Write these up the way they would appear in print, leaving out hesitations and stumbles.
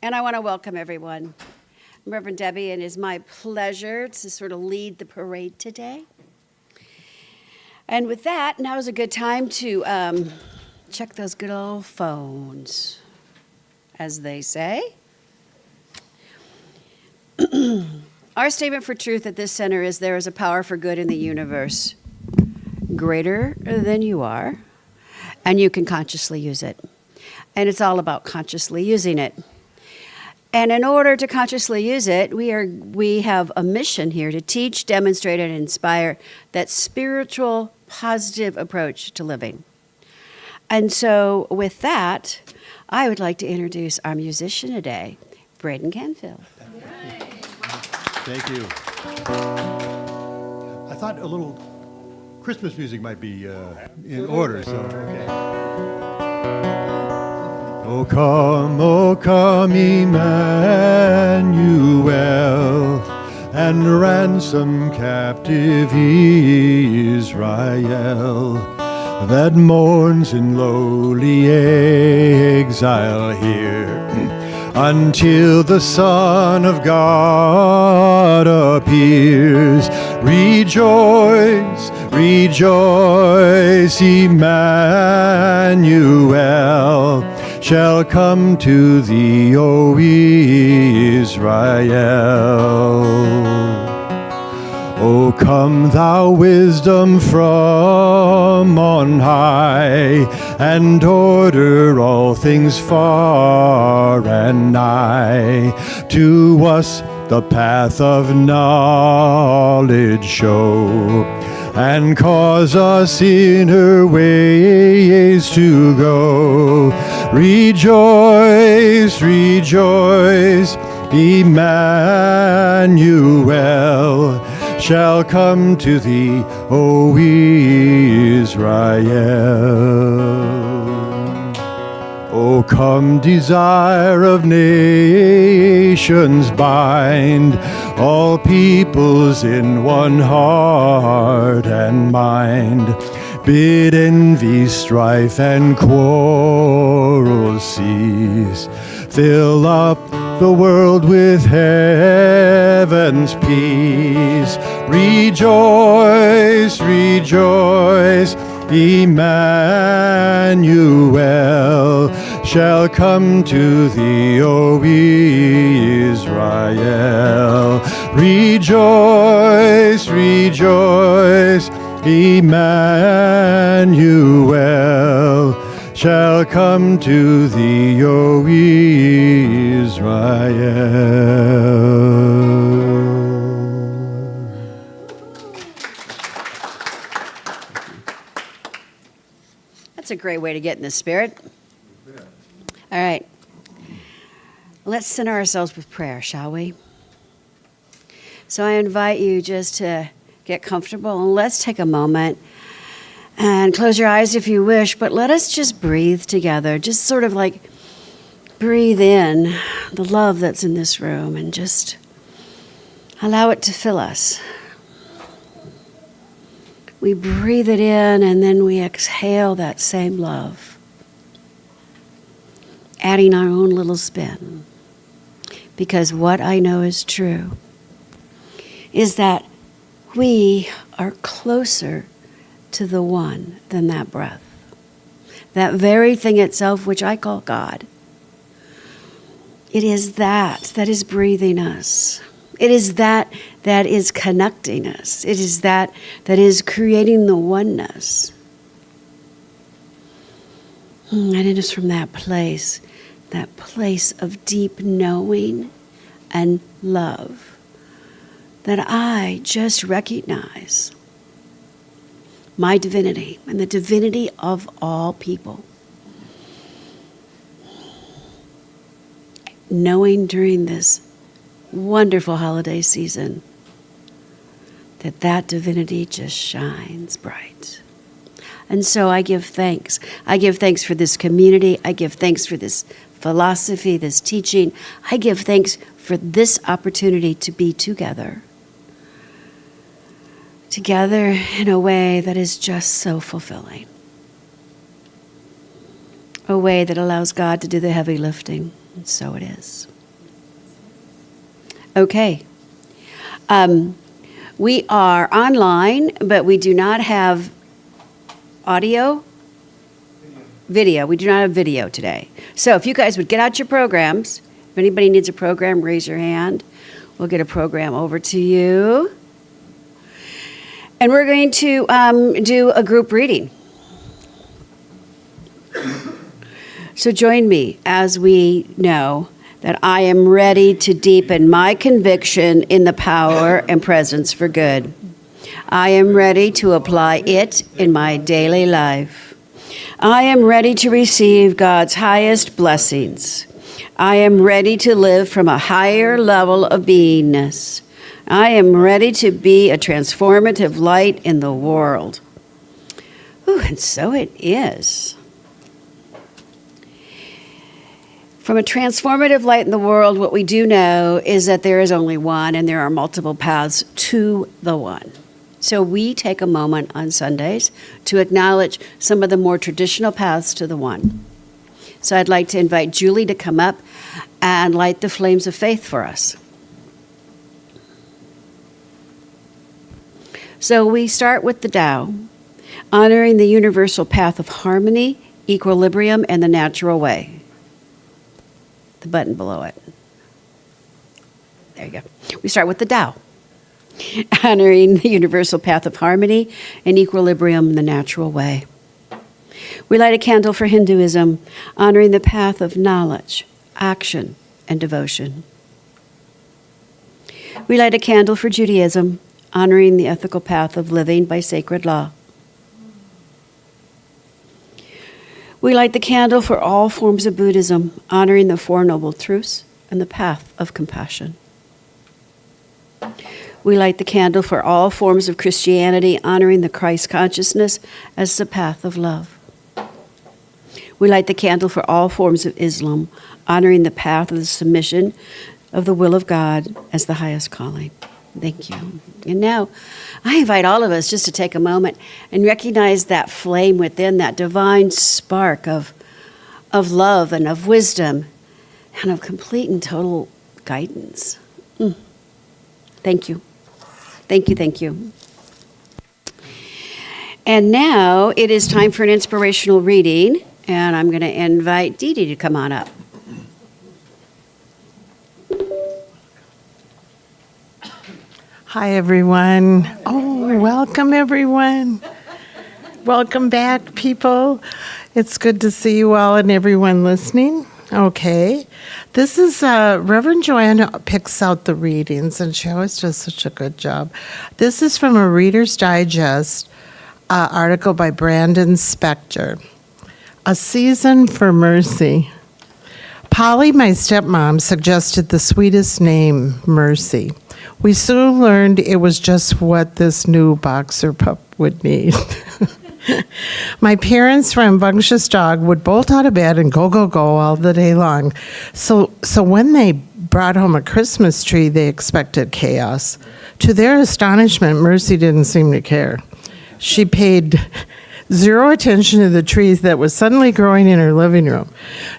And I want to welcome everyone. I'm Reverend Debbie, and it is my pleasure to sort of lead the parade today. And with that, now is a good time to check those good old phones, as they say. Our statement for truth at this center is there is a power for good in the universe greater than you are, and you can consciously use it. And it's all about consciously using it. And in order to consciously use it, we have a mission here to teach, demonstrate, and inspire that spiritual, positive approach to living. And so with that, I would like to introduce our musician today, Braden Canfield. Thank you. I thought a little Christmas music might be in order, so okay. O come, Emmanuel, and ransom captive Israel that mourns in lowly exile here, until the Son of God appears. Rejoice, rejoice, Emmanuel shall come to thee, O Israel. O come, thou wisdom from on high, and order all things far and nigh. To us the path of knowledge show, and cause us in her ways to go. Rejoice, rejoice, Emmanuel shall come to thee, O Israel. O come, desire of nations, bind all peoples in one heart and mind. Bid envy, strife, and quarrel cease. Fill up the world with heaven's peace. Rejoice, rejoice, Emmanuel shall come to thee, O Israel. Rejoice, rejoice, Emmanuel shall come to thee, O Israel. That's a great way to get in the spirit. All right. Let's center ourselves with prayer, shall we? So I invite you just to get comfortable, and let's take a moment and close your eyes if you wish, but let us just breathe together. Just sort of like breathe in the love that's in this room and just allow it to fill us. We breathe it in and then we exhale that same love, adding our own little spin. Because what I know is true is that we are closer to the one than that breath. That very thing itself, which I call God. It is that is breathing us. It is that is connecting us. It is that is creating the oneness. And it is from that place of deep knowing and love, that I just recognize my divinity and the divinity of all people. Knowing during this wonderful holiday season that divinity just shines bright. And so I give thanks. I give thanks for this community. I give thanks for this philosophy, this teaching. I give thanks for this opportunity to be together in a way that is just so fulfilling. A way that allows God to do the heavy lifting. And so it is. Okay. We are online, but we do not have audio. Video. We do not have video today. So if you guys would get out your programs, if anybody needs a program, raise your hand. We'll get a program over to you. And we're going to do a group reading. So join me as we know that I am ready to deepen my conviction in the power and presence for good. I am ready to apply it in my daily life. I am ready to receive God's highest blessings. I am ready to live from a higher level of beingness. I am ready to be a transformative light in the world. Ooh, and so it is. From a transformative light in the world, what we do know is that there is only one, and there are multiple paths to the one. So we take a moment on Sundays to acknowledge some of the more traditional paths to the one. So I'd like to invite Julie to come up and light the flames of faith for us. So we start with the Tao, honoring the universal path of harmony, equilibrium, and the natural way. The button below it. There you go. We start with the Tao, honoring the universal path of harmony and equilibrium in the natural way. We light a candle for Hinduism, honoring the path of knowledge, action, and devotion. We light a candle for Judaism, honoring the ethical path of living by sacred law. We light the candle for all forms of Buddhism, honoring the Four Noble Truths and the path of compassion. We light the candle for all forms of Christianity, honoring the Christ consciousness as the path of love. We light the candle for all forms of Islam, honoring the path of the submission of the will of God as the highest calling. Thank you. And now, I invite all of us just to take a moment and recognize that flame within, that divine spark of love and of wisdom and of complete and total guidance. Thank you. Thank you, thank you. And now it is time for an inspirational reading, and I'm going to invite Dee Dee to come on up. Hi, everyone. Oh, welcome, everyone. Welcome back, people. It's good to see you all and everyone listening. Okay. This is Reverend Joanna picks out the readings, and she always does such a good job. This is from a Reader's Digest article by Brandon Spector. A Season for Mercy. Polly, my stepmom, suggested the sweetest name, Mercy. We soon learned it was just what this new boxer pup would need. My parents' rambunctious dog would bolt out of bed and go, go, go all the day long. So when they brought home a Christmas tree, they expected chaos. To their astonishment, Mercy didn't seem to care. She paid zero attention to the trees that was suddenly growing in her living room,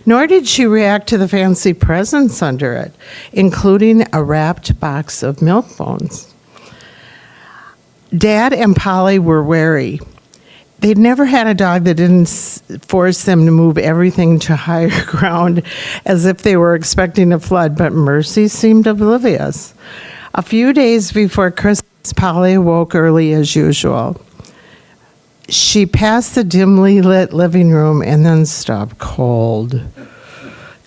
nor did she react to the fancy presents under it, including a wrapped box of milk bones. Dad and Polly were wary. They'd never had a dog that didn't force them to move everything to higher ground as if they were expecting a flood, but Mercy seemed oblivious. A few days before Christmas, Polly awoke early as usual. She passed the dimly lit living room and then stopped cold.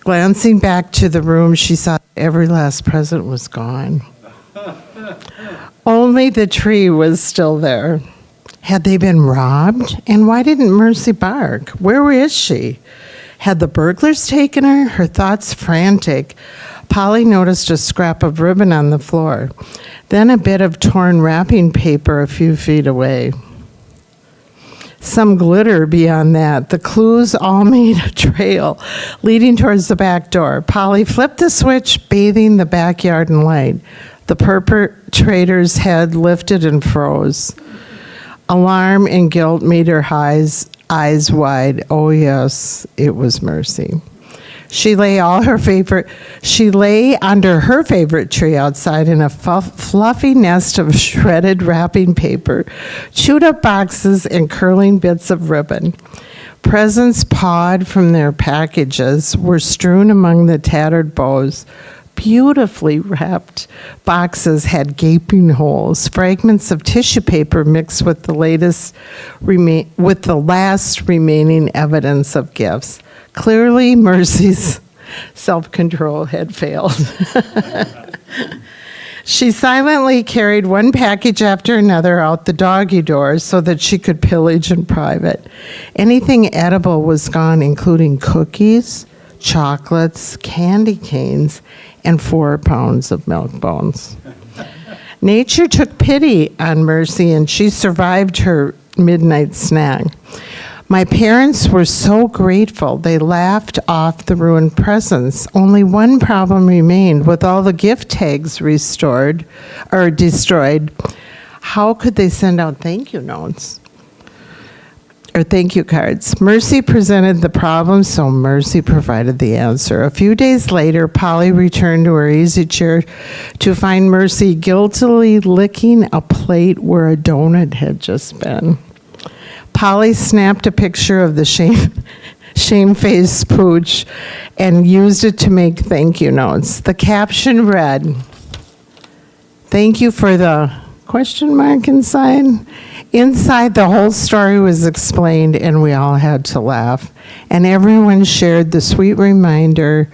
Glancing back to the room, she saw every last present was gone. Only the tree was still there. Had they been robbed? And why didn't Mercy bark? Where is she? Had the burglars taken her? Her thoughts frantic. Polly noticed a scrap of ribbon on the floor, then a bit of torn wrapping paper a few feet away. Some glitter beyond that. The clues all made a trail leading towards the back door. Polly flipped the switch, bathing the backyard in light. The perpetrator's head lifted and froze. Alarm and guilt made her eyes wide. Oh, yes, it was Mercy. She lay under her favorite tree outside in a fluffy nest of shredded wrapping paper, chewed up boxes, and curling bits of ribbon. Presents pawed from their packages were strewn among the tattered bows. Beautifully wrapped boxes had gaping holes, fragments of tissue paper mixed with the last remaining evidence of gifts. Clearly, Mercy's self-control had failed. She silently carried one package after another out the doggy door so that she could pillage in private. Anything edible was gone, including cookies, chocolates, candy canes, and 4 pounds of milk bones. Nature took pity on Mercy, and she survived her midnight snack. My parents were so grateful they laughed off the ruined presents. Only one problem remained. With all the gift tags destroyed, how could they send out thank you notes? Or thank you cards. Mercy presented the problem, so Mercy provided the answer. A few days later, Polly returned to her easy chair to find Mercy guiltily licking a plate where a donut had just been. Polly snapped a picture of the shame-faced pooch and used it to make thank you notes. The caption read, "Thank you for the question mark inside." Inside, the whole story was explained, and we all had to laugh. And everyone shared the sweet reminder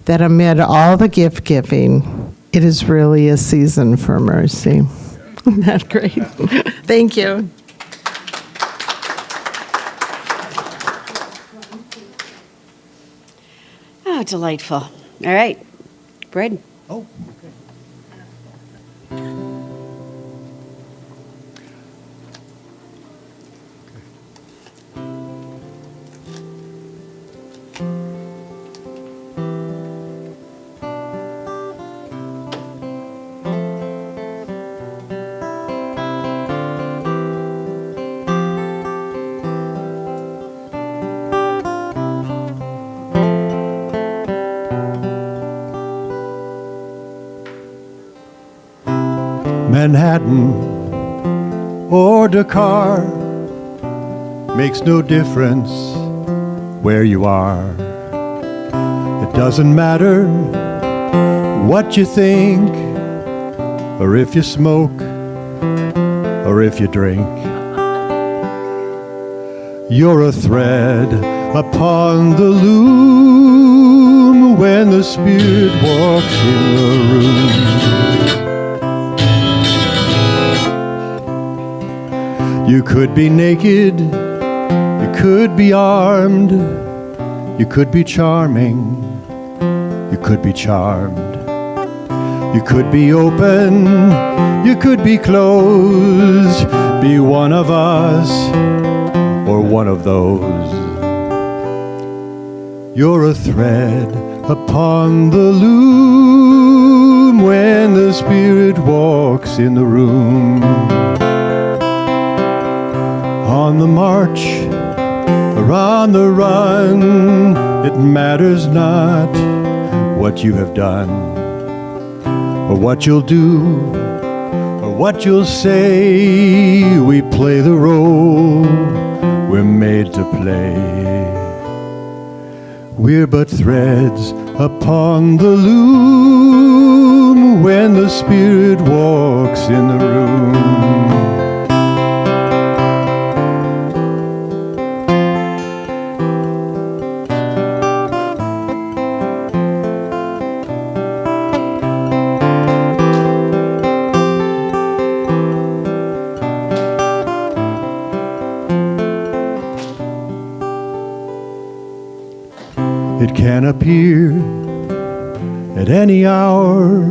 that amid all the gift giving, it is really a season for mercy. Isn't that great? Thank you. Oh, delightful. All right. Braden. Oh, okay. Manhattan or Dakar makes no difference where you are. It doesn't matter what you think, or if you smoke, or if you drink. You're a thread upon the loom when the Spirit walks in the room. You could be naked, you could be armed, you could be charming, you could be charmed. You could be open, you could be closed, be one of us or one of those. You're a thread upon the loom when the Spirit walks in the room. On the march or on the run, it matters not what you have done, or what you'll do, or what you'll say. We play the role we're made to play. We're but threads upon the loom when the Spirit walks in the room. It can appear at any hour,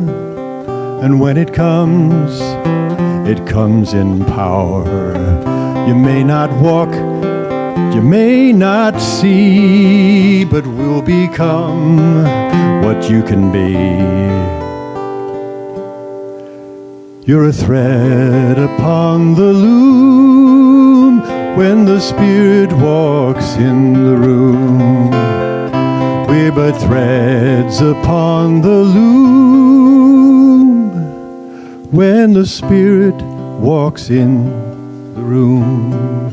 and when it comes in power. You may not walk, you may not see, but will become what you can be. You're a thread upon the loom when the Spirit walks in the room. We're but threads upon the loom when the Spirit walks in the room.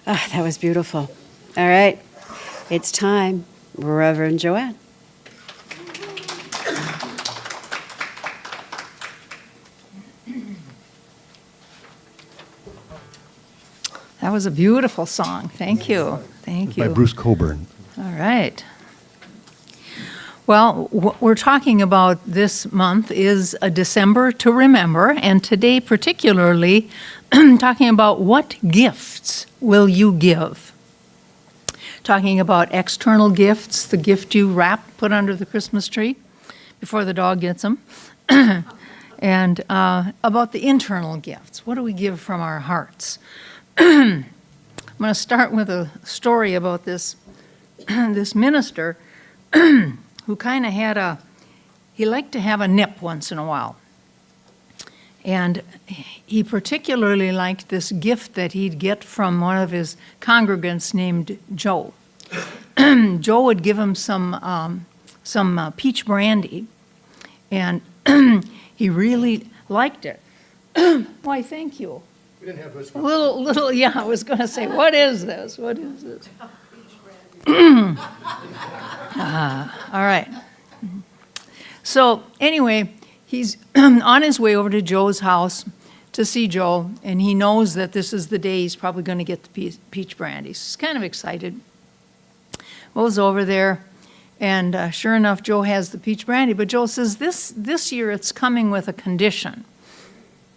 Ah, that was beautiful. All right, it's time, Reverend Joanne. That was a beautiful song. Thank you. Thank you. By Bruce Coburn. All right. Well, what we're talking about this month is a December to remember, and today particularly talking about what gifts will you give? Talking about external gifts, the gift you wrap, put under the Christmas tree before the dog gets them, and about the internal gifts. What do we give from our hearts? I'm going to start with a story about this this minister who kind of he liked to have a nip once in a while. And he particularly liked this gift that he'd get from one of his congregants named Joe. Joe would give him some peach brandy, and he really liked it. Why, thank you. We didn't have this Little, yeah, I was going to say, what is this? What is this? All right. So anyway, he's on his way over to Joe's house to see Joe, and he knows that this is the day he's probably going to get the peach brandy. So he's kind of excited. Goes over there, and sure enough, Joe has the peach brandy. But Joe says, this year it's coming with a condition.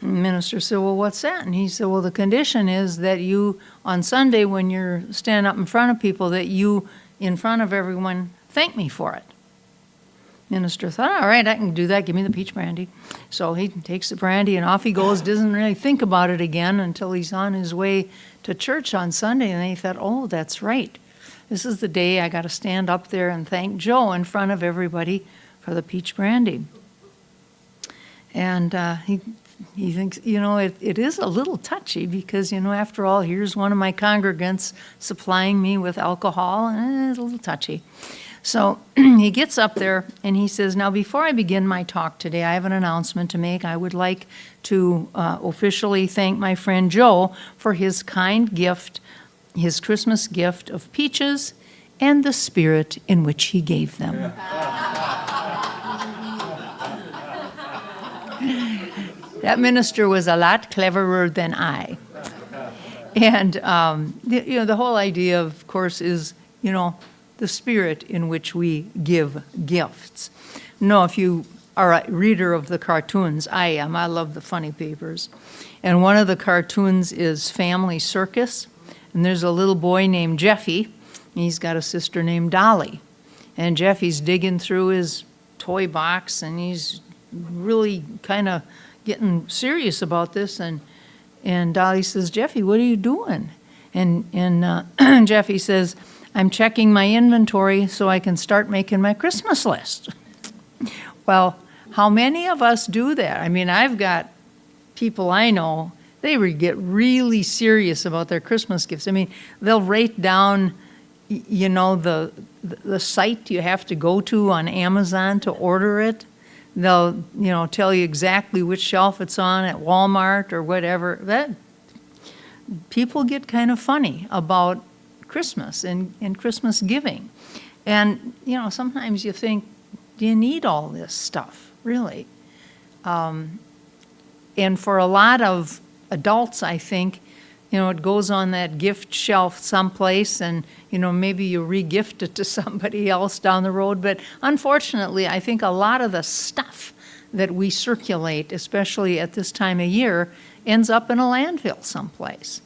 And the minister said, well, what's that? And he said, well, the condition is that you, on Sunday, when you're standing up in front of people, that you, in front of everyone, thank me for it. Minister thought, all right, I can do that. Give me the peach brandy. So he takes the brandy, and off he goes. Doesn't really think about it again until he's on his way to church on Sunday. And then he thought, oh, that's right. This is the day I got to stand up there and thank Joe in front of everybody for the peach brandy. And he thinks, it is a little touchy because, after all, here's one of my congregants supplying me with alcohol, and it's a little touchy. So he gets up there and he says, now before I begin my talk today, I have an announcement to make. I would like to officially thank my friend Joe for his kind gift, his Christmas gift of peaches and the spirit in which he gave them. That minister was a lot cleverer than I. And, the whole idea, of course, is, the spirit in which we give gifts. No, if you are a reader of the cartoons, I am. I love the funny papers. And one of the cartoons is Family Circus. And there's a little boy named Jeffy. And he's got a sister named Dolly. And Jeffy's digging through his toy box, and he's really kind of getting serious about this, and Dolly says, Jeffy, what are you doing? And Jeffy says, I'm checking my inventory so I can start making my Christmas list. Well, how many of us do that? I mean, I've got people I know, they get really serious about their Christmas gifts. I mean, they'll write down, the site you have to go to on Amazon to order it. They'll, tell you exactly which shelf it's on at Walmart or whatever. That people get kind of funny about Christmas and Christmas giving. And, sometimes you think, do you need all this stuff, really? And for a lot of adults, I think, it goes on that gift shelf someplace, and, maybe you re-gift it to somebody else down the road. But unfortunately, I think a lot of the stuff that we circulate, especially at this time of year, ends up in a landfill someplace.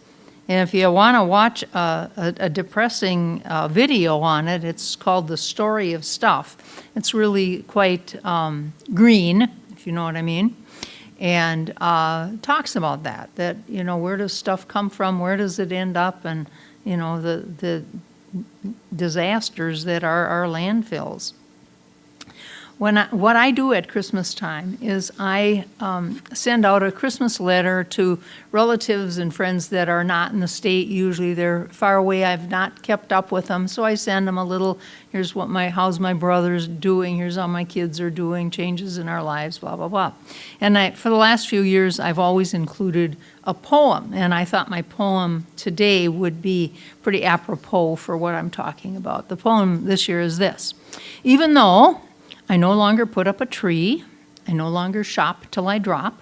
And if you want to watch a depressing video on it, it's called The Story of Stuff. It's really quite green, if you know what I mean. And talks about that, where does stuff come from, where does it end up, and, the disasters that are our landfills. what I do at Christmas time is I send out a Christmas letter to relatives and friends that are not in the state. Usually they're far away. I've not kept up with them, so I send them a little, here's how's my brother's doing, here's how my kids are doing, changes in our lives, blah, blah, blah. And for the last few years, I've always included a poem, and I thought my poem today would be pretty apropos for what I'm talking about. The poem this year is this: even though I no longer put up a tree, I no longer shop till I drop,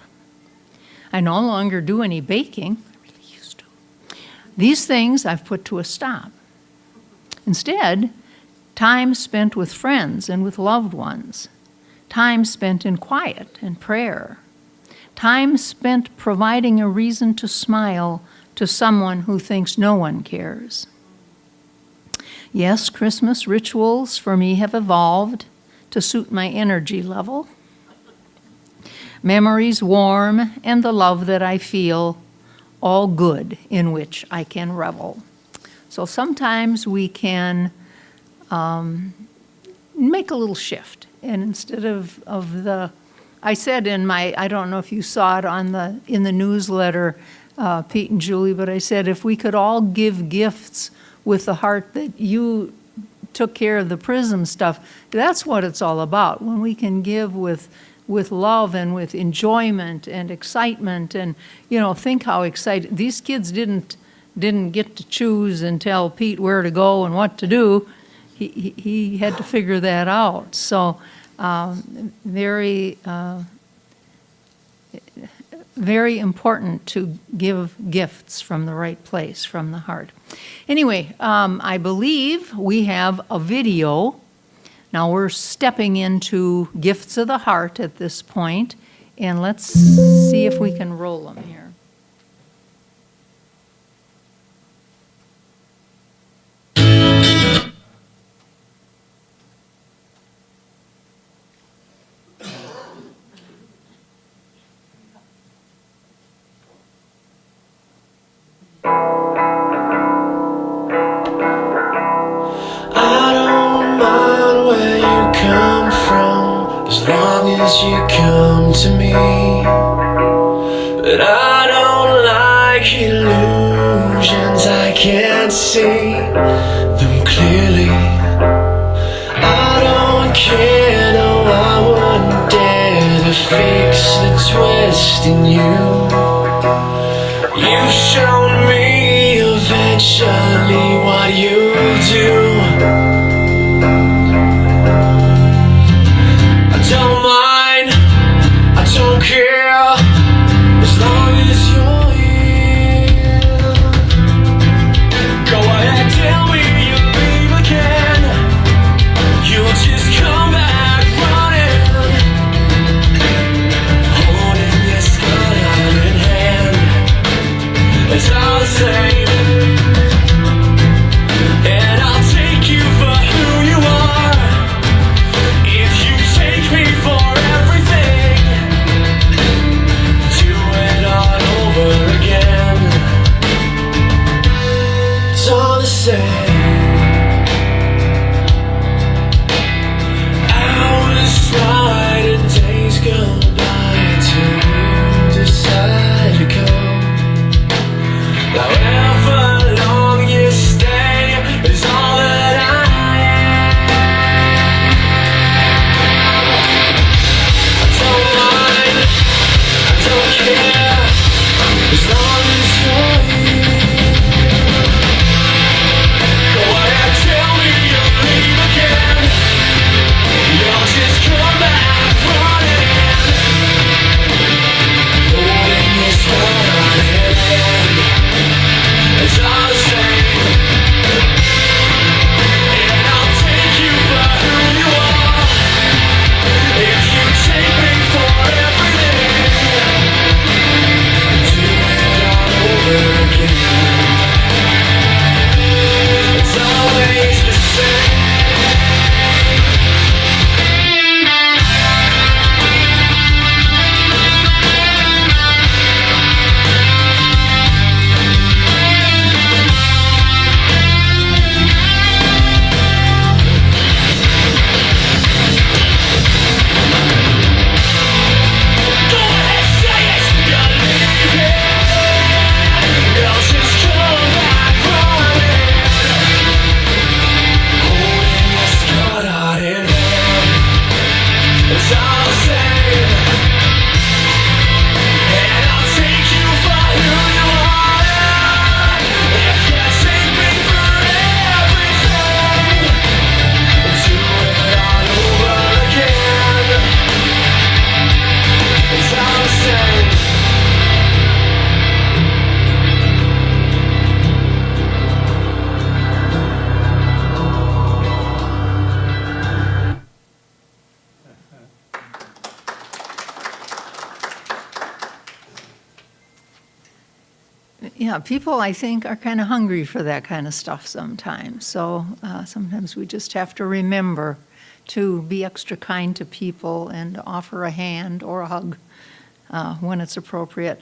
I no longer do any baking, I really used to. These things I've put to a stop. Instead, time spent with friends and with loved ones, time spent in quiet and prayer, time spent providing a reason to smile to someone who thinks no one cares. Yes, Christmas rituals for me have evolved to suit my energy level. Memories warm and the love that I feel, all good in which I can revel. So sometimes we can make a little shift, and instead of I said in my, I don't know if you saw it in the newsletter, Pete and Julie, but I said if we could all give gifts with the heart that you took care of the PRISM stuff, that's what it's all about. When we can give with love and with enjoyment and excitement, and think how excited these kids didn't get to choose and tell Pete where to go and what to do. He had to figure that out. So very very important to give gifts from the right place, from the heart. Anyway, I believe we have a video. Now we're stepping into gifts of the heart at this point, and let's see if we can roll them here. As long as you come to me, but I don't like illusions. I can't see them clearly. I don't care, no, I wouldn't dare to fix the twist in you. You've shown me eventually what you do. Don't mind, I don't care, as long as you're here. Go ahead, tell me you'll leave again. You'll just come back running, holding this gun hand in hand. It's all the same, and I'll take Yeah, people, I think, are kind of hungry for that kind of stuff sometimes. So sometimes we just have to remember to be extra kind to people and offer a hand or a hug when it's appropriate.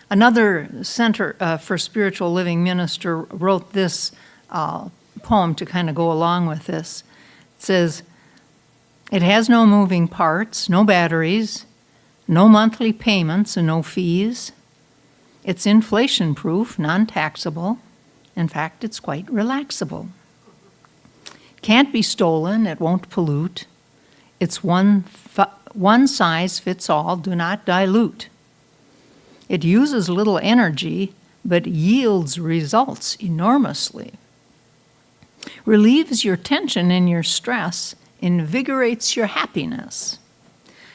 Another Center for Spiritual Living minister wrote this poem to kind of go along with this. It says, "It has no moving parts, no batteries, no monthly payments and no fees. It's inflation-proof, non-taxable. In fact, it's quite relaxable. Can't be stolen, it won't pollute. It's one size fits all, do not dilute. It uses little energy, but yields results enormously. Relieves your tension and your stress, invigorates your happiness,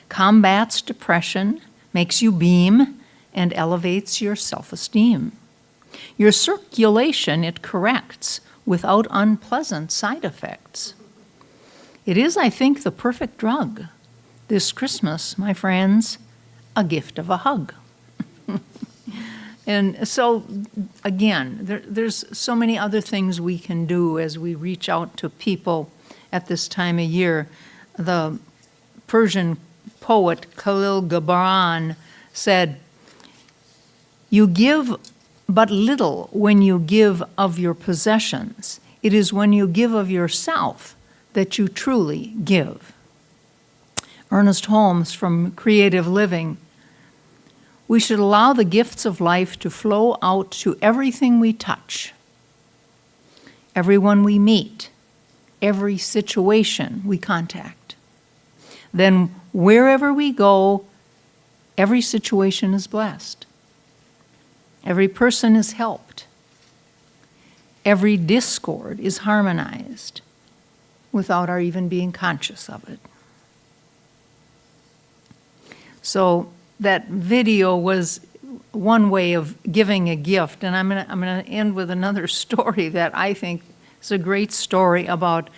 combats depression, makes you beam, and elevates your self-esteem. Your circulation it corrects without unpleasant side effects. It is, I think, the perfect drug. This Christmas, my friends, a gift of a hug." And so, again, there's so many other things we can do as we reach out to people at this time of year. The Persian poet Khalil Gibran said, "You give but little when you give of your possessions. It is when you give of yourself that you truly give." Ernest Holmes from Creative Living, "We should allow the gifts of life to flow out to everything we touch, everyone we meet, every situation we contact. Then wherever we go, every situation is blessed. Every person is helped. Every discord is harmonized without our even being conscious of it." So that video was one way of giving a gift, and I'm gonna end with another story that I think is a great story about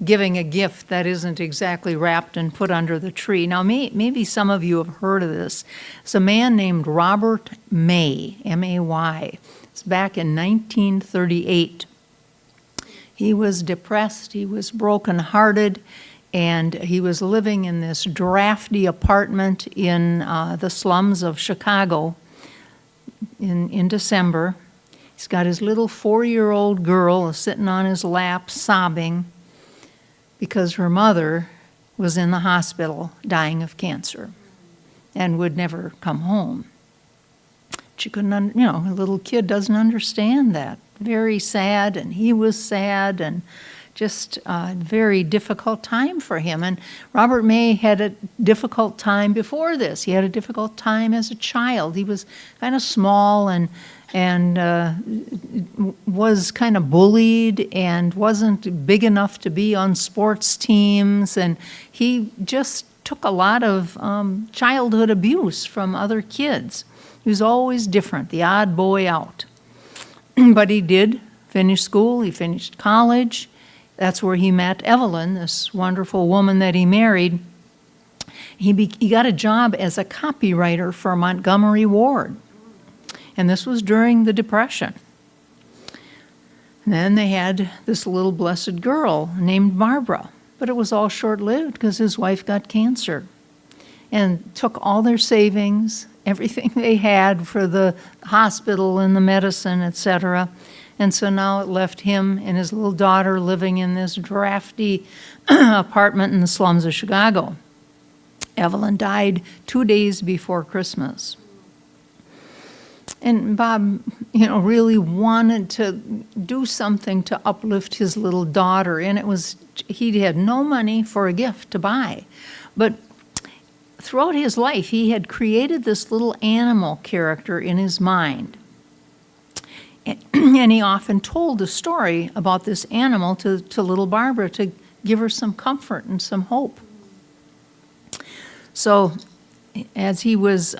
giving a gift that isn't exactly wrapped and put under the tree. Now, maybe some of you have heard of this. It's a man named Robert May, M-A-Y. It's back in 1938. He was depressed, he was brokenhearted, and he was living in this drafty apartment in the slums of Chicago in December. He's got his little 4-year-old girl sitting on his lap sobbing because her mother was in the hospital dying of cancer and would never come home. She couldn't, a little kid doesn't understand that. Very sad, and he was sad, and just a very difficult time for him. And Robert May had a difficult time before this. He had a difficult time as a child. He was kind of small and was kind of bullied and wasn't big enough to be on sports teams. And he just took a lot of childhood abuse from other kids. He was always different, the odd boy out. But he did finish school, he finished college. That's where he met Evelyn, this wonderful woman that he married. He got a job as a copywriter for Montgomery Ward. And this was during the Depression. And then they had this little blessed girl named Barbara. But it was all short-lived because his wife got cancer and took all their savings, everything they had for the hospital and the medicine, etc. And so now it left him and his little daughter living in this drafty apartment in the slums of Chicago. Evelyn died 2 days before Christmas. And Bob, really wanted to do something to uplift his little daughter. And he had no money for a gift to buy. But throughout his life, he had created this little animal character in his mind. And he often told a story about this animal to little Barbara to give her some comfort and some hope. So as he was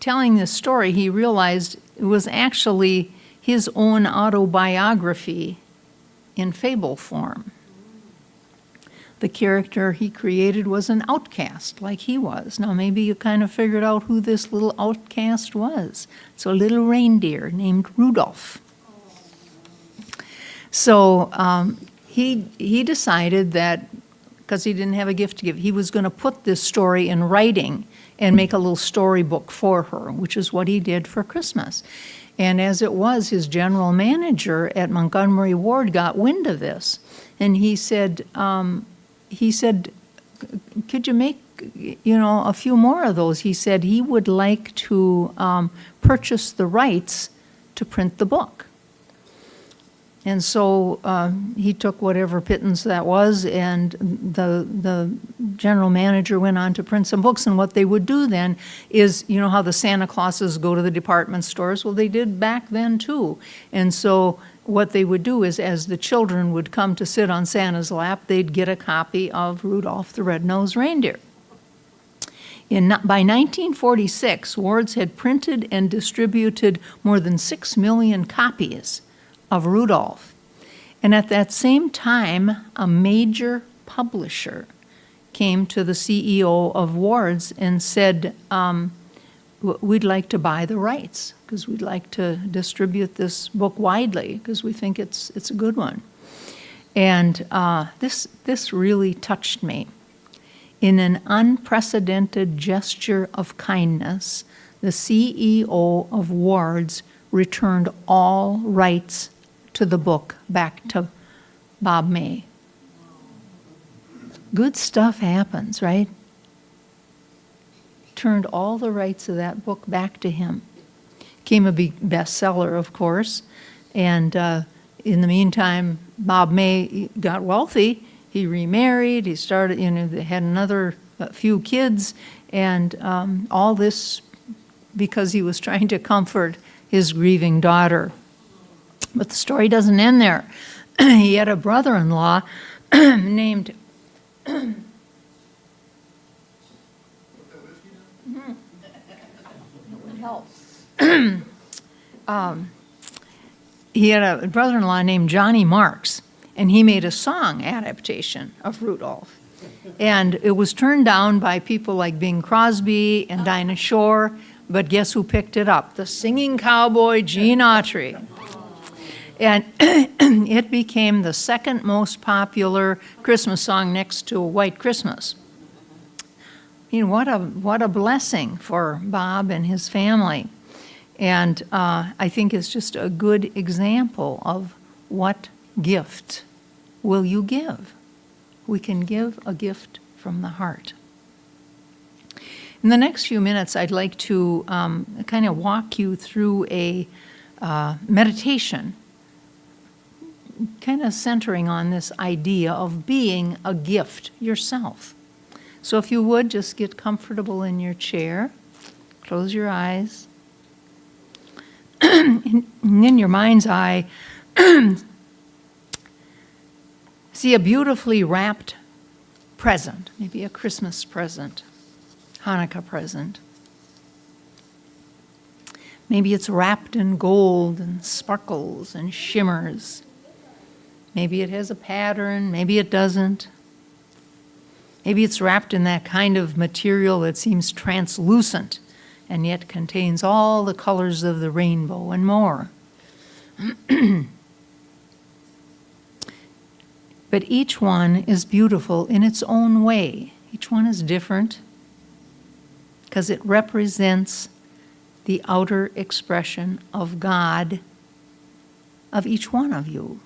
telling this story, he realized it was actually his own autobiography in fable form. the character he created was an outcast, like he was. Now, maybe you kind of figured out who this little outcast was. It's a little reindeer named Rudolph. So he decided that, because he didn't have a gift to give, he was going to put this story in writing and make a little storybook for her, which is what he did for Christmas. And as it was, his general manager at Montgomery Ward got wind of this, and he said, could you make, a few more of those? He said he would like to purchase the rights to print the book. And so he took whatever pittance that was, and the general manager went on to print some books. And what they would do then is, how the Santa Clauses go to the department stores? Well, they did back then too. And so what they would do is, as the children would come to sit on Santa's lap, they'd get a copy of Rudolph the Red-Nosed Reindeer. By 1946, Ward's had printed and distributed more than 6 million copies of Rudolph. And at that same time, a major publisher came to the CEO of Ward's and said, we'd like to buy the rights because we'd like to distribute this book widely because we think it's a good one. And this really touched me. In an unprecedented gesture of kindness, the CEO of Ward's returned all rights to the book back to Bob May. Good stuff happens, right? Turned all the rights of that book back to him. Became a big bestseller, of course. And in the meantime, Bob May got wealthy. He remarried. He started, they had another few kids. And all this because he was trying to comfort his grieving daughter. But the story doesn't end there. He had a brother-in-law named he had a brother-in-law named Johnny Marks, and he made a song adaptation of Rudolph. And it was turned down by people like Bing Crosby and Dinah Shore, but guess who picked it up? The singing cowboy, Gene Autry. And it became the second most popular Christmas song next to White Christmas. What a blessing for Bob and his family. And I think it's just a good example of what gift will you give. We can give a gift from the heart. In the next few minutes, I'd like to kind of walk you through a meditation, kind of centering on this idea of being a gift yourself. So if you would, just get comfortable in your chair, close your eyes, and in your mind's eye, see a beautifully wrapped present, maybe a Christmas present, Hanukkah present. Maybe it's wrapped in gold and sparkles and shimmers. Maybe it has a pattern, maybe it doesn't. Maybe it's wrapped in that kind of material that seems translucent and yet contains all the colors of the rainbow and more. But each one is beautiful in its own way. Each one is different because it represents the outer expression of God of each one of you.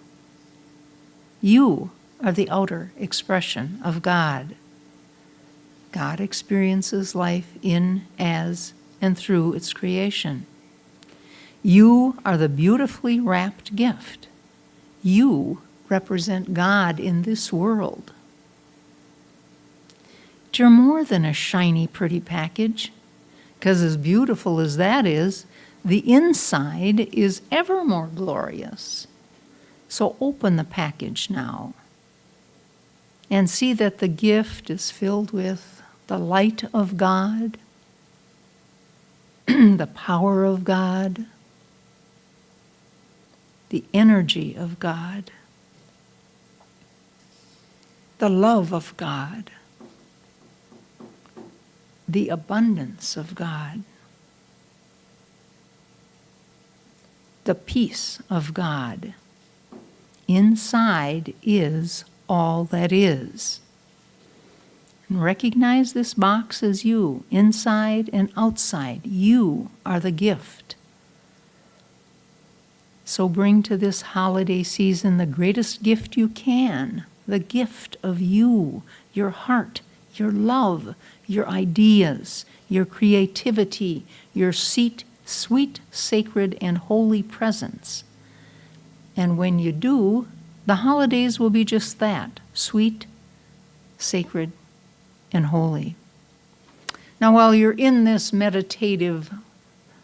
You are the outer expression of God. God experiences life in, as, and through its creation. You are the beautifully wrapped gift. You represent God in this world. But you're more than a shiny, pretty package, because as beautiful as that is, the inside is ever more glorious. So open the package now and see that the gift is filled with the light of God, the power of God, the energy of God, the love of God, the abundance of God, the peace of God. Inside is all that is. And recognize this box as you, inside and outside. You are the gift. So bring to this holiday season the greatest gift you can, the gift of you, your heart, your love, your ideas, your creativity, your sweet, sacred, and holy presence. And when you do, the holidays will be just that, sweet, sacred, and holy. Now, while you're in this meditative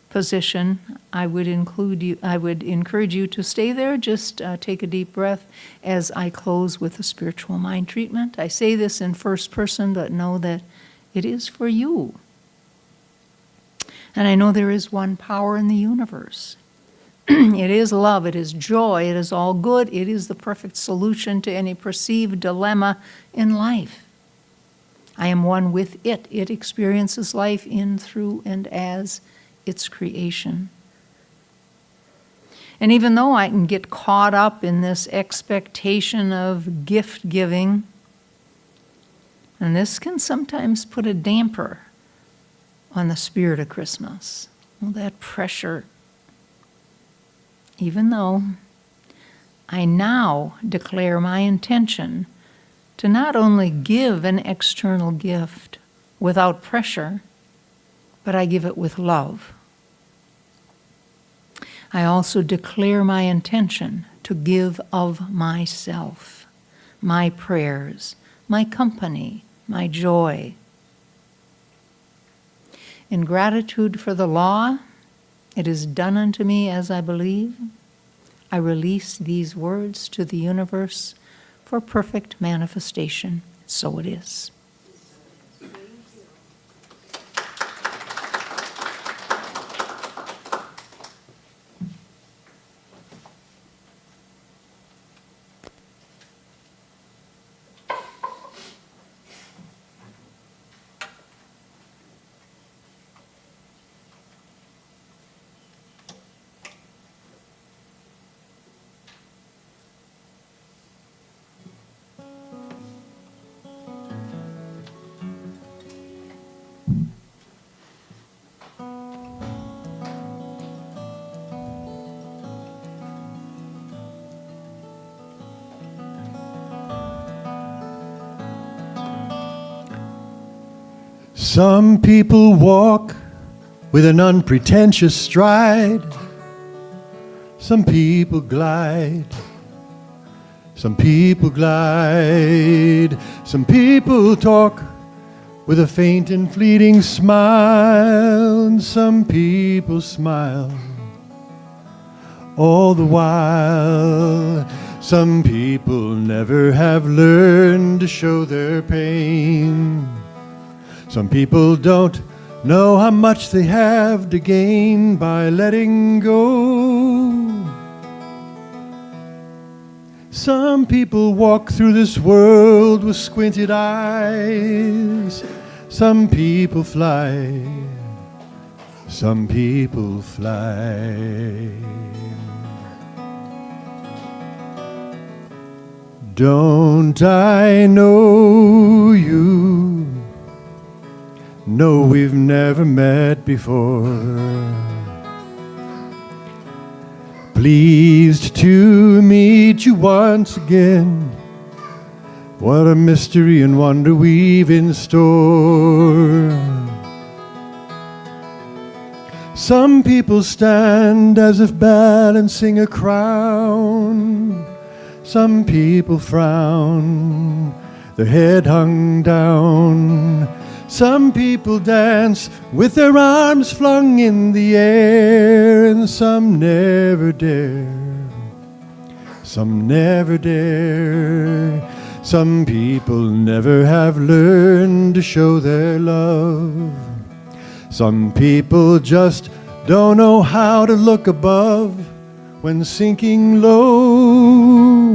position, I would encourage you to stay there. Just take a deep breath as I close with a spiritual mind treatment. I say this in first person, but know that it is for you. And I know there is one power in the universe. It is love, it is joy, it is all good, it is the perfect solution to any perceived dilemma in life. I am one with it. It experiences life in, through, and as its creation. And even though I can get caught up in this expectation of gift giving, and this can sometimes put a damper on the spirit of Christmas, well, that pressure. Even though I now declare my intention to not only give an external gift without pressure, but I give it with love. I also declare my intention to give of myself, my prayers, my company, my joy. In gratitude for the law, it is done unto me as I believe. I release these words to the universe for perfect manifestation. So it is. Some people walk with an unpretentious stride. Some people glide. Some people glide. Some people talk with a faint and fleeting smile. And some people smile all the while. Some people never have learned to show their pain. Some people don't know how much they have to gain by letting go. Some people walk through this world with squinted eyes. Some people fly. Some people fly. Don't I know you? No, we've never met before. Pleased to meet you once again. What a mystery and wonder we've in store. Some people stand as if balancing a crown. Some people frown, their head hung down. Some people dance with their arms flung in the air, and some never dare. Some never dare. Some people never have learned to show their love. Some people just don't know how to look above when sinking low.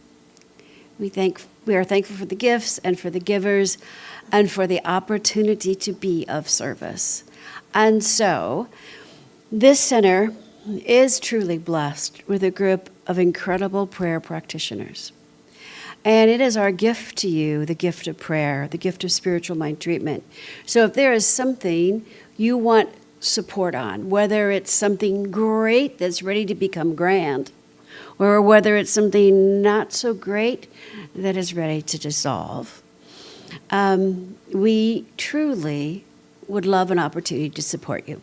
We are thankful for the gifts and for the givers and for the opportunity to be of service. And so, this center is truly blessed with a group of incredible prayer practitioners. And it is our gift to you, the gift of prayer, the gift of spiritual mind treatment. So if there is something you want support on, whether it's something great that's ready to become grand, or whether it's something not so great that is ready to dissolve, we truly would love an opportunity to support you.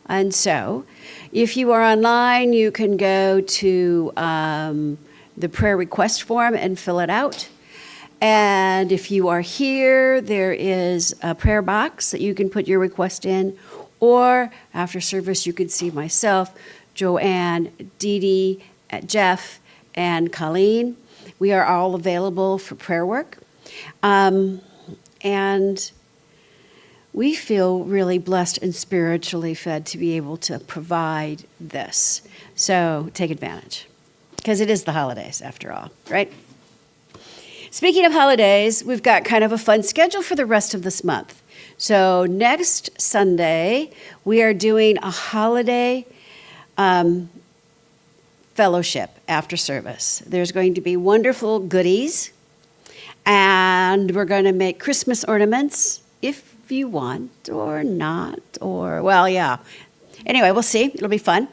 And so, if you are online, you can go to the prayer request form and fill it out. And if you are here, there is a prayer box that you can put your request in. Or after service, you can see myself, Joanne, Dee Dee, Jeff, and Colleen. We are all available for prayer work. And we feel really blessed and spiritually fed to be able to provide this. So take advantage, because it is the holidays after all, right? Speaking of holidays, we've got kind of a fun schedule for the rest of this month. So next Sunday, we are doing a holiday fellowship after service. There's going to be wonderful goodies, and we're going to make Christmas ornaments if you want or not, or, well, yeah. Anyway, we'll see. It'll be fun.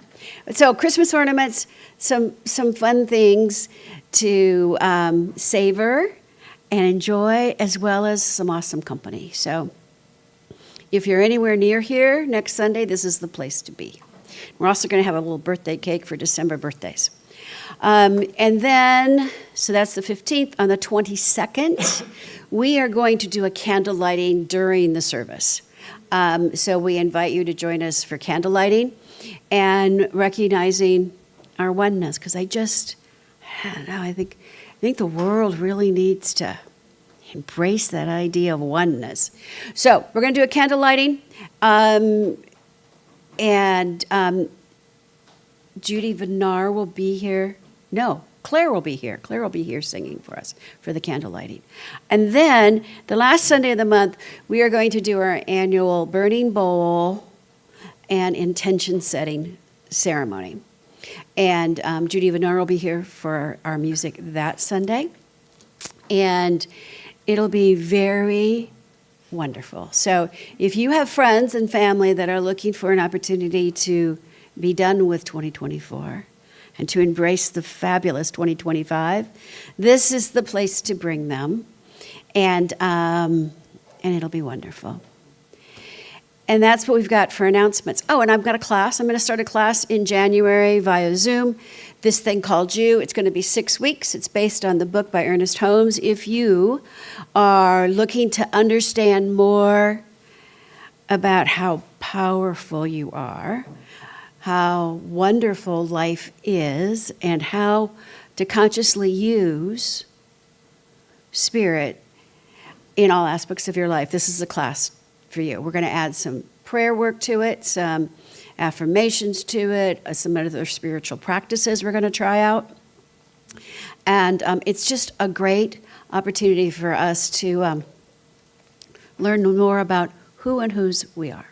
So Christmas ornaments, some fun things to savor and enjoy, as well as some awesome company. So if you're anywhere near here next Sunday, this is the place to be. We're also going to have a little birthday cake for December birthdays. And then, so that's the 15th. On the 22nd, we are going to do a candle lighting during the service. So we invite you to join us for candle lighting and recognizing our oneness, because I don't know, I think the world really needs to embrace that idea of oneness. So we're going to do a candle lighting, and Judy Vinar will be here. No, Claire will be here. Claire will be here singing for us for the candle lighting. And then the last Sunday of the month, we are going to do our annual burning bowl and intention setting ceremony. And Judy Vinar will be here for our music that Sunday. And it'll be very wonderful. So if you have friends and family that are looking for an opportunity to be done with 2024 and to embrace the fabulous 2025, this is the place to bring them. And it'll be wonderful. And that's what we've got for announcements. Oh, and I've got a class. I'm going to start a class in January via Zoom. This thing called You. It's going to be 6 weeks. It's based on the book by Ernest Holmes. If you are looking to understand more about how powerful you are, how wonderful life is, and how to consciously use spirit in all aspects of your life, this is a class for you. We're going to add some prayer work to it, some affirmations to it, some other spiritual practices we're going to try out. And it's just a great opportunity for us to learn more about who and whose we are,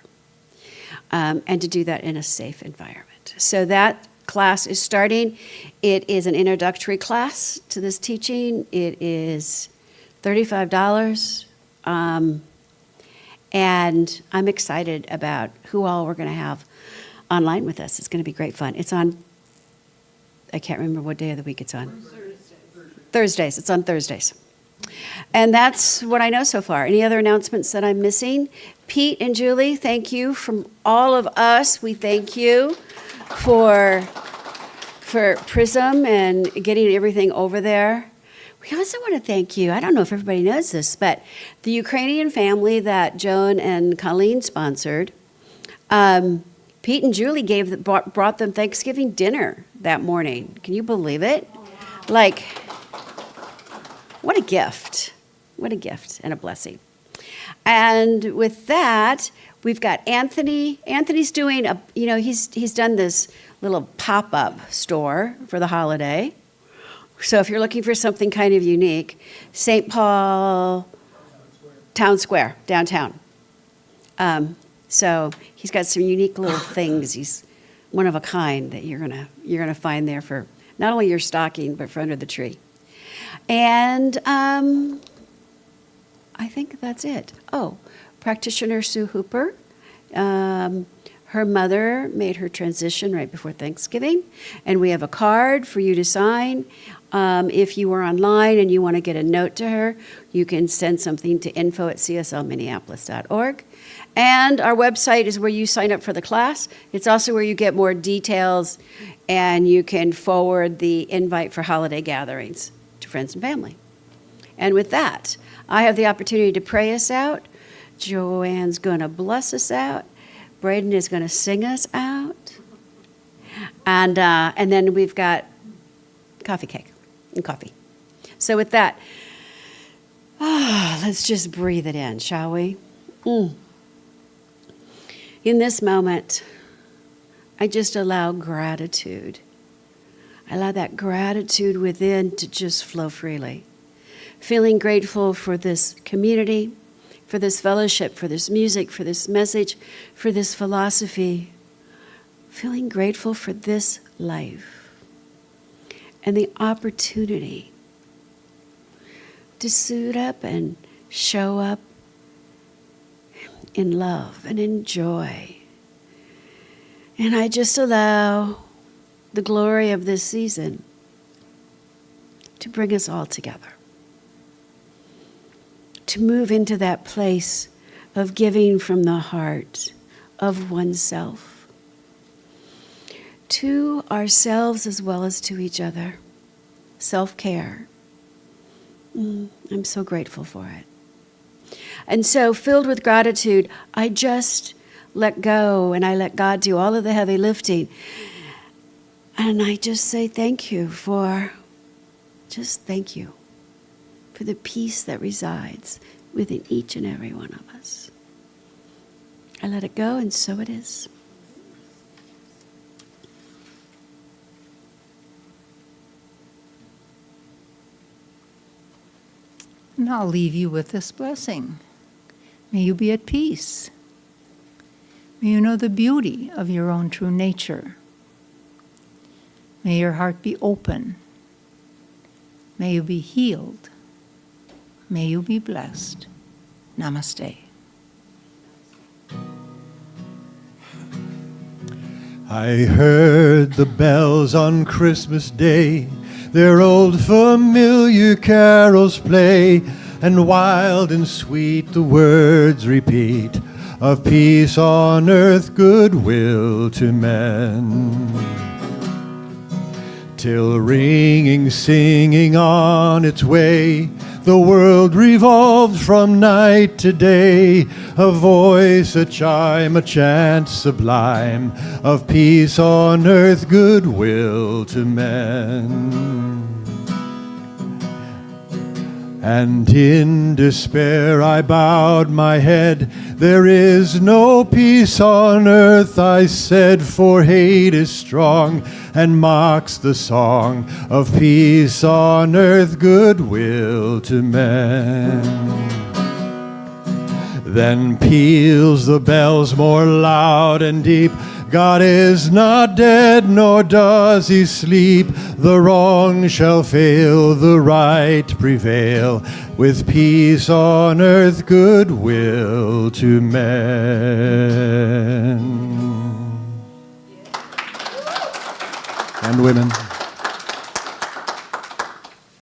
and to do that in a safe environment. So that class is starting. It is an introductory class to this teaching. It is $35. And I'm excited about who all we're going to have online with us. It's going to be great fun. It's on, I can't remember what day of the week it's on. Thursdays. It's on Thursdays. And that's what I know so far. Any other announcements that I'm missing? Pete and Julie, thank you from all of us. We thank you for Prism and getting everything over there. We also want to thank you. I don't know if everybody knows this, but the Ukrainian family that Joan and Colleen sponsored, Pete and Julie brought them Thanksgiving dinner that morning. Can you believe it? Like, what a gift. What a gift and a blessing. And with that, we've got Anthony. Anthony's doing he's done this little pop-up store for the holiday. So if you're looking for something kind of unique, St. Paul Town Square, downtown. So he's got some unique little things. He's one of a kind that you're gonna find there for not only your stocking but for under the tree. And I think that's it. Oh, practitioner Sue Hooper. Her mother made her transition right before Thanksgiving, and we have a card for you to sign. If you are online and you want to get a note to her, you can send something to info@cslminneapolis.org. And our website is where you sign up for the class. It's also where you get more details, and you can forward the invite for holiday gatherings to friends and family. And with that, I have the opportunity to pray us out. Joanne's going to bless us out. Braden is going to sing us out. And then we've got coffee cake and coffee. So with that, let's just breathe it in, shall we? In this moment, I just allow gratitude. I allow that gratitude within to just flow freely. Feeling grateful for this community, for this fellowship, for this music, for this message, for this philosophy. Feeling grateful for this life and the opportunity to suit up and show up in love and in joy. And I just allow the glory of this season to bring us all together. To move into that place of giving from the heart of oneself to ourselves as well as to each other. Self-care. I'm so grateful for it. And so, filled with gratitude, I just let go and I let God do all of the heavy lifting. And I just say thank you for the peace that resides within each and every one of us. I let it go, and so it is. And I'll leave you with this blessing. May you be at peace. May you know the beauty of your own true nature. May your heart be open. May you be healed. May you be blessed. Namaste. I heard the bells on Christmas Day, their old familiar carols play, and wild and sweet the words repeat of peace on earth, goodwill to men. Till ringing, singing on its way, the world revolved from night to day, a voice, a chime, a chant sublime of peace on earth, goodwill to men. And in despair I bowed my head. There is no peace on earth, I said, for hate is strong and mocks the song of peace on earth, goodwill to men. Then peals the bells more loud and deep. God is not dead, nor does he sleep. The wrong shall fail, the right prevail, with peace on earth, goodwill to men. And women.